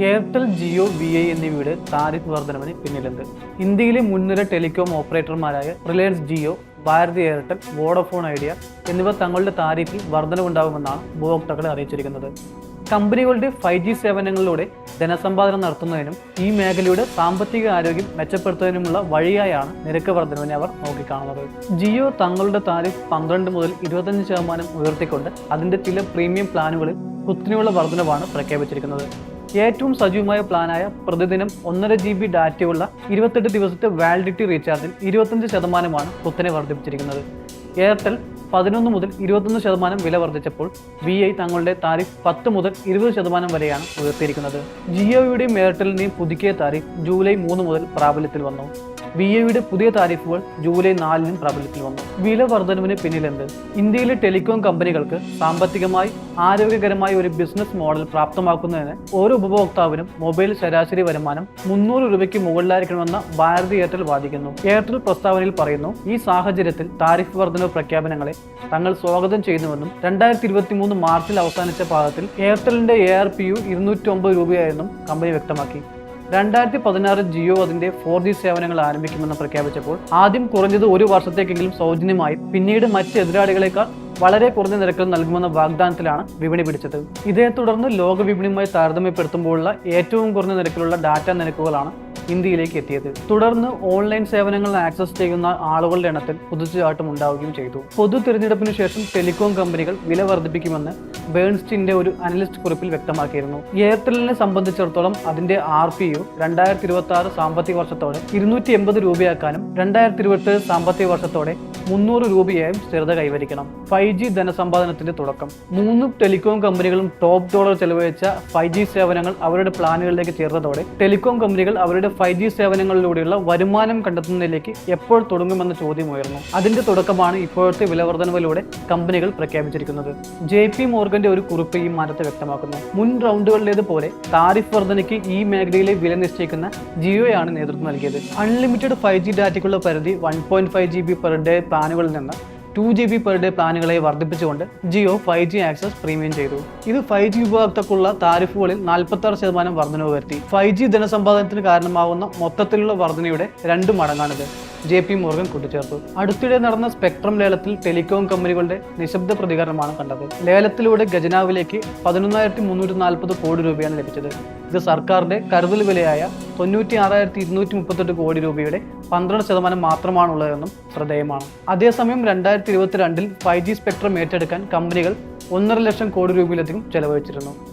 Airtel, Jio, വി.ഐ എന്നിവയുടെ tariff വർധനവിന് പിന്നിലുണ്ട്. ഇന്ത്യയിലെ മുൻനിര ടെലികോം ഓപ്പറേറ്റർമാരായ റിലയൻസ് ജിയോ, ഭാരതി എയർടെൽ, വോഡഫോൺ ഐഡിയ എന്നിവ തങ്ങളുടെ താരിഫിൽ വർധനവുണ്ടാകുമെന്നാണ് ഉപഭോക്താക്കളെ അറിയിച്ചിരിക്കുന്നത്. കമ്പനികളുടെ 5G സേവനങ്ങളിലൂടെ ധനസമ്പാദനം നടത്തുന്നതിനും ഈ മേഖലയുടെ സാമ്പത്തിക ആരോഗ്യം മെച്ചപ്പെടുത്തുന്നതിനുമുള്ള വഴിയായാണ് നിരക്ക് വർധനവിനെ അവർ നോക്കിക്കാണുന്നത്. ജിയോ തങ്ങളുടെ താരിഫ് 12 മുതൽ 25% ഉയർത്തിക്കൊണ്ട് അതിന്റെ ചില പ്രീമിയം പ്ലാനുകളിൽ കുത്തനെയുള്ള വർധനവാണ് പ്രഖ്യാപിച്ചിരിക്കുന്നത്. ഏറ്റവും സജീവമായ പ്ലാനായ പ്രതിദിനം 1.5 GB ഡാറ്റയുള്ള 28 ദിവസത്തെ വാലിഡിറ്റി റീചാർജിൽ 25% കുത്തനെ വർദ്ധിപ്പിച്ചിരിക്കുന്നത്. എയർടെൽ 11 മുതൽ 21% വില വർദ്ധിച്ചപ്പോൾ വി.ഐ തങ്ങളുടെ താരിഫ് 10 മുതൽ 20% വരെയാണ് ഉയർത്തിയിരിക്കുന്നത്. ജിയോയുടെയും എയർടെലിന്റെയും പുതുക്കിയ താരിഫ് ജൂലൈ 3 മുതൽ പ്രാബല്യത്തിൽ വന്നു. വി.ഐയുടെ പുതിയ താരിഫുകൾ ജൂലൈ 4 പ്രാബല്യത്തിൽ വന്നു. വില വർധനവിന് പിന്നിലെന്ത്? ഇന്ത്യയിലെ ടെലികോം കമ്പനികൾക്ക് സാമ്പത്തികമായി ആരോഗ്യകരമായ ഒരു ബിസിനസ് മോഡൽ പ്രാപ്തമാക്കുന്നതിന് ഓരോ ഉപഭോക്താവിനും മൊബൈൽ ശരാശരി വരുമാനം 300 രൂപയ്ക്ക് മുകളിലായിരിക്കണമെന്ന ഭാരതി എയർടെൽ വാദിക്കുന്നു. എയർടെൽ പ്രസ്താവനയിൽ പറയുന്നു, ഈ സാഹചര്യത്തിൽ താരിഫ് വർധനവ് പ്രഖ്യാപനങ്ങളെ തങ്ങൾ സ്വാഗതം ചെയ്യുന്നുവെന്നും 2023 മാർച്ചിൽ അവസാനിച്ച പാദത്തിൽ എയർടെലിന്റെ ARPU 209 രൂപയായെന്നും കമ്പനി വ്യക്തമാക്കി. 2016 ജിയോ അതിന്റെ 4G സേവനങ്ങൾ ആരംഭിക്കുമെന്ന് പ്രഖ്യാപിച്ചപ്പോൾ ആദ്യം കുറഞ്ഞത് ഒരു വർഷത്തേക്കെങ്കിലും സൗജന്യമായി, പിന്നീട് മറ്റ് എതിരാളികളെക്കാൾ വളരെ കുറഞ്ഞ നിരക്കിൽ നൽകുമെന്ന വാഗ്ദാനത്തിലാണ് വിപണി പിടിച്ചത്. ഇതേ തുടർന്ന് ലോക വിപണിയുമായി താരതമ്യപ്പെടുത്തുമ്പോഴുള്ള ഏറ്റവും കുറഞ്ഞ നിരക്കിലുള്ള ഡാറ്റ നിരക്കുകളാണ് ഇന്ത്യയിലേക്ക് എത്തിയത്. തുടർന്ന് ഓൺലൈൻ സേവനങ്ങൾ ആക്സസ് ചെയ്യുന്ന ആളുകളുടെ എണ്ണത്തിൽ കുതിച്ചുചാട്ടം ഉണ്ടാവുകയും ചെയ്തു. പൊതു തിരഞ്ഞെടുപ്പിന് ശേഷം ടെലികോം കമ്പനികൾ വില വർദ്ധിപ്പിക്കുമെന്ന് ബേൺസ്റ്റീന്റെ ഒരു അനലിസ്റ്റ് കുറിപ്പിൽ വ്യക്തമാക്കിയിരുന്നു. എയർടെലിനെ സംബന്ധിച്ചിടത്തോളം അതിന്റെ RPU 2026 സാമ്പത്തിക വർഷത്തോടെ 280 രൂപയാക്കാനും 2027 സാമ്പത്തിക വർഷത്തോടെ 300 രൂപയായും സ്ഥിരത കൈവരിക്കണം. 5G ധനസമ്പാദനത്തിന്റെ തുടക്കം. 3 ടെലികോം കമ്പനികളും ടോപ്പ് ഡോളർ ചെലവഴിച്ച 5G സേവനങ്ങൾ അവരുടെ പ്ലാനുകളിലേക്ക് ചേർന്നതോടെ ടെലികോം കമ്പനികൾ അവരുടെ 5G സേവനങ്ങളിലൂടെയുള്ള വരുമാനം കണ്ടെത്തുന്നതിലേക്ക് എപ്പോൾ തുടങ്ങുമെന്ന ചോദ്യം ഉയർന്നു. അതിന്റെ തുടക്കമാണ് ഇപ്പോഴത്തെ വിലവർധനവിലൂടെ കമ്പനികൾ പ്രഖ്യാപിച്ചിരിക്കുന്നത്. JP മോർഗന്റെ ഒരു കുറിപ്പ് ഈ മാറ്റത്തെ വ്യക്തമാക്കുന്നു. മുൻ റൗണ്ടുകളിലേതുപോലെ താരിഫ് വർധനയ്ക്ക് ഈ മേഖലയിലെ വില നിശ്ചയിക്കുന്ന ജിയോയാണ് നേതൃത്വം നൽകിയത്. അൺലിമിറ്റഡ് 5G ഡാറ്റയ്ക്കുള്ള പരിധി 1.5 GB പെർ ഡേ പ്ലാനുകളിൽ നിന്ന് 2 GB പെർ ഡേ പ്ലാനുകളെ വർദ്ധിപ്പിച്ചുകൊണ്ട് ജിയോ 5G ആക്സസ് പ്രീമിയം ചെയ്തു. ഇത് 5G ഉപഭോക്താക്കൾക്കുള്ള താരിഫുകളിൽ 46% വർധനവ് വരുത്തി. 5G ധനസമ്പാദനത്തിന് കാരണമാകുന്ന മൊത്തത്തിലുള്ള വർധനയുടെ 2 മടങ്ങാണിത്, JP മോർഗൻ കൂട്ടിച്ചേർത്തു. അടുത്തിടെ നടന്ന സ്പെക്ട്രം ലേലത്തിൽ ടെലികോം കമ്പനികളുടെ നിശബ്ദ പ്രതികരണമാണ് കണ്ടത്. ലേലത്തിലൂടെ ഖജനാവിലേക്ക് 11,340 കോടി രൂപയാണ് ലഭിച്ചത്. ഇത് സർക്കാരിന്റെ കരുതൽ വിലയായ 96,238 കോടി രൂപയുടെ 12% മാത്രമാണുള്ളതെന്നും ശ്രദ്ധേയമാണ്. അതേസമയം 2022 5G സ്പെക്ട്രം ഏറ്റെടുക്കാൻ കമ്പനികൾ 1.5 ലക്ഷം കോടി രൂപയിലധികം ചെലവഴിച്ചിരുന്നു.